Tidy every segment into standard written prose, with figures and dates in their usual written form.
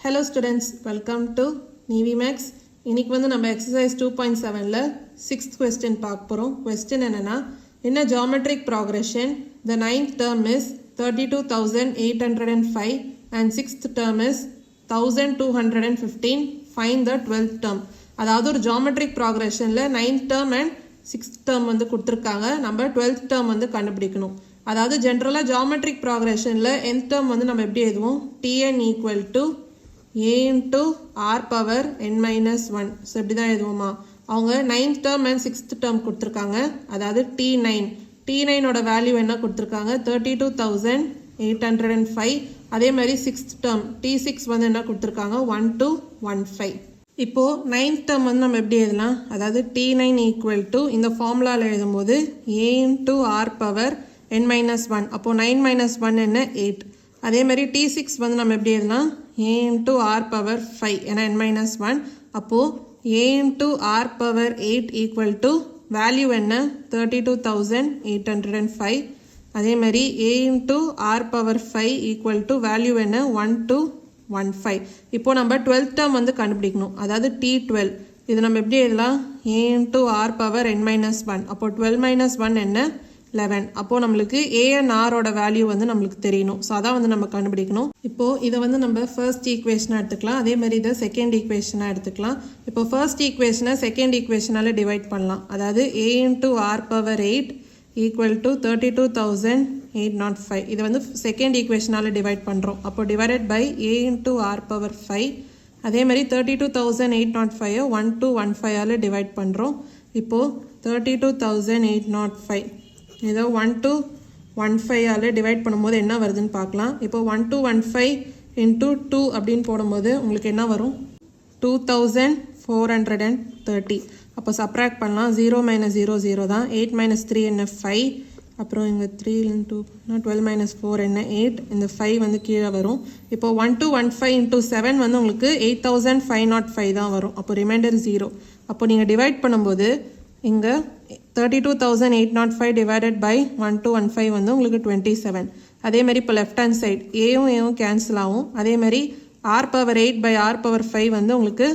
Hello students, welcome to NiviMax. இன்னைக்கு வந்து நம்ம exercise 2.7ல 6th question பார்க்க போறோம். Question என்னன்னா, in a geometric progression, the 9th term is 32,805 and 6th term is 1,215. Find the 12th term. அதாவது ஒரு geometric progressionல 9th term and 6th term வந்து கொடுத்திருக்காங்க. நம்ம 12th term வந்து கண்டுபிடிக்கணும். அதாவது ஜெனரலா geometric progressionல nth term வந்து நம்ம எப்படி எழுதுவோம்? Tn equal to a into r power n minus 1. So இப்படி தான் எழுதுவோமா? அவங்க 9th term and 6th term கொடுத்துருக்காங்க. அதாவது T9. T9ஓட வேல்யூ என்ன கொடுத்துருக்காங்க? 32,805. அதே மாதிரி 6th term T6 வந்து என்ன கொடுத்துருக்காங்க? 1215. இப்போ 9th term வந்து நம்ம எப்படி எழுதலாம்? அதாவது T9 equal to இந்த ஃபார்முலாவில் எழுதும்போது a into r power n minus 1. அப்போ 9 minus 1 என்ன? 8. அதே மாதிரி T6 வந்து நம்ம எப்படி எழுதலாம்? a into r power 5 ஏன்னா n minus 1. அப்போ a into r power 8 equal to value என்ன? 32,805. அதே மாதிரி a into r power 5 equal to value என்ன? 1215. இப்போ நம்ம 12th term வந்து கண்டுபிடிக்கணும். அதாவது T12. இது நம்ம எப்படி எழுதலாம்? a into r power n minus 1. அப்போ 12 minus 1 என்ன? 11. அப்போ நம்மளுக்கு a and r ஓட வேல்யூ வந்து நம்மளுக்கு தெரியணும். ஸோ அதான் வந்து நம்ம கண்டுபிடிக்கணும். இப்போ இதை வந்து நம்ம ஃபர்ஸ்ட் ஈக்குவேஷனாக எடுத்துக்கலாம். அதே மாதிரி இதை செகண்ட் ஈக்குவேஷனாக எடுத்துக்கலாம். இப்போ ஃபர்ஸ்ட் ஈக்குவேஷனை செகண்ட் ஈக்குவேஷனால டிவைட் பண்ணலாம். அதாவது a into r power 8 equal to 32,805. இதை வந்து செகண்ட் ஈக்குவேஷனால டிவைட் பண்ணுறோம். அப்போ divided by a into r power 5. அதே மாதிரி 32,805 1215ஆல் டிவைட் பண்ணுறோம். இப்போது 32,805 ஏதோ 1215ஆல் டிவைட் பண்ணும்போது என்ன வருதுன்னு பார்க்கலாம். இப்போ 1215 into 2 அப்படின்னு போடும்போது உங்களுக்கு என்ன வரும்? 2,430. அப்போ சப்ராக்ட் பண்ணலாம். 0 minus 0 0 தான். 8 minus 3 என்ன? 5. அப்புறம் இங்கே 3 into 12 minus 4 என்ன? 8. இந்த 5 வந்து கீழே வரும். இப்போ 1215 into 7 வந்து உங்களுக்கு 8,505 தான் வரும். அப்போ ரிமைண்டர் 0. அப்போ நீங்கள் டிவைட் பண்ணும்போது இங்கே 32,805 divided by 1215 வந்து உங்களுக்கு 27. அதே மாதிரி இப்போ லெஃப்ட் ஹேண்ட் சைட் ஏவும் கேன்சல் ஆகும். அதே மாதிரி r power 8 by r power 5 வந்து உங்களுக்கு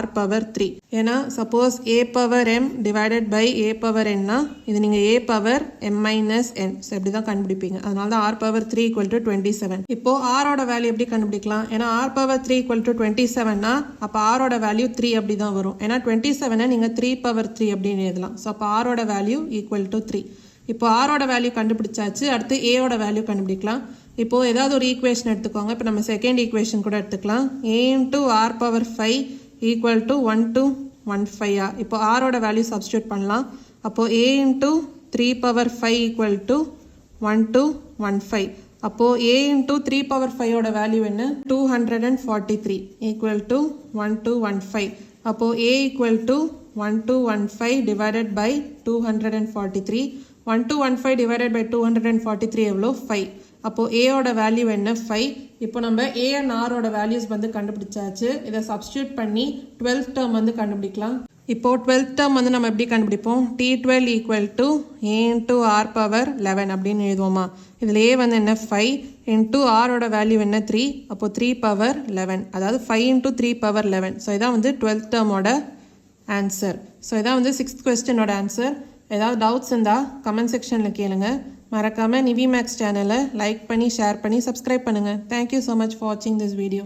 r power 3. ஏன்னா suppose a power m divided by a power n னா இது நீங்கள் a power m minus n. So இப்படி தான் கண்டுபிடிப்பீங்க. அதனால தான் r power 3 equal to 27. இப்போ r ஓட வேல்யூ எப்படி கண்டுபிடிக்கலாம்? ஏன்னா r power 3 equal to 27னா அப்போ r ஓட வேல்யூ 3 அப்படி தான் வரும். ஏன்னா 27 நீங்கள் 3 power 3 அப்படின்னு எழுதலாம். ஸோ அப்போ r ஓட வேல்யூ equal to 3. இப்போ r ஓட வேல்யூ கண்டுபிடிச்சாச்சு. அடுத்து a ஓட வேல்யூ கண்டுபிடிக்கலாம். இப்போ ஏதாவது ஒரு ஈக்குவேஷன் எடுத்துக்கோங்க. இப்போ நம்ம செகண்ட் ஈக்குவேஷன் கூட எடுத்துக்கலாம். a into r power 5 equal to 1215. இப்போ r ஓட வேல்யூ சப்ஸ்டியூட் பண்ணலாம். அப்போ a into 3 power 5 equal to 1215. அப்போ a into 3 power 5 ஓட வேல்யூ என்ன? 243 equal to 1215. அப்போ a equal to 1215 divided by 243. 1215 divided by 243 எவ்வளோ? 5. அப்போ a ஓட வேல்யூ என்ன? 5. இப்போ நம்ம a and r ஓட வேல்யூஸ் வந்து கண்டுபிடிச்சாச்சு. இதை சப்ஸ்டியூட் பண்ணி 12th term வந்து கண்டுபிடிக்கலாம். இப்போ 12th term வந்து நம்ம எப்படி கண்டுபிடிப்போம்? T12 equal to a into r power 11 அப்படின்னு எழுதுவோமா? இதில் a வந்து என்ன? 5 into r ஓட வேல்யூ என்ன? 3. அப்போ 3 power 11. அதாவது 5 into 3 power 11. ஸோ இதான் வந்து 12th term ஓட ஆன்சர். ஸோ இதான் வந்து 6th questionோட ஆன்சர். ஏதாவது டவுட்ஸ் இருந்தால் கமெண்ட் செக்ஷனில் கேளுங்க. மறக்காமல் நிவிமேக்ஸ் சேனலை லைக் பண்ணி ஷேர் பண்ணி சப்ஸ்கிரைப் பண்ணுங்கள். தேங்க்யூ ஸோ மச் ஃபார் வாட்சிங் திஸ் வீடியோ.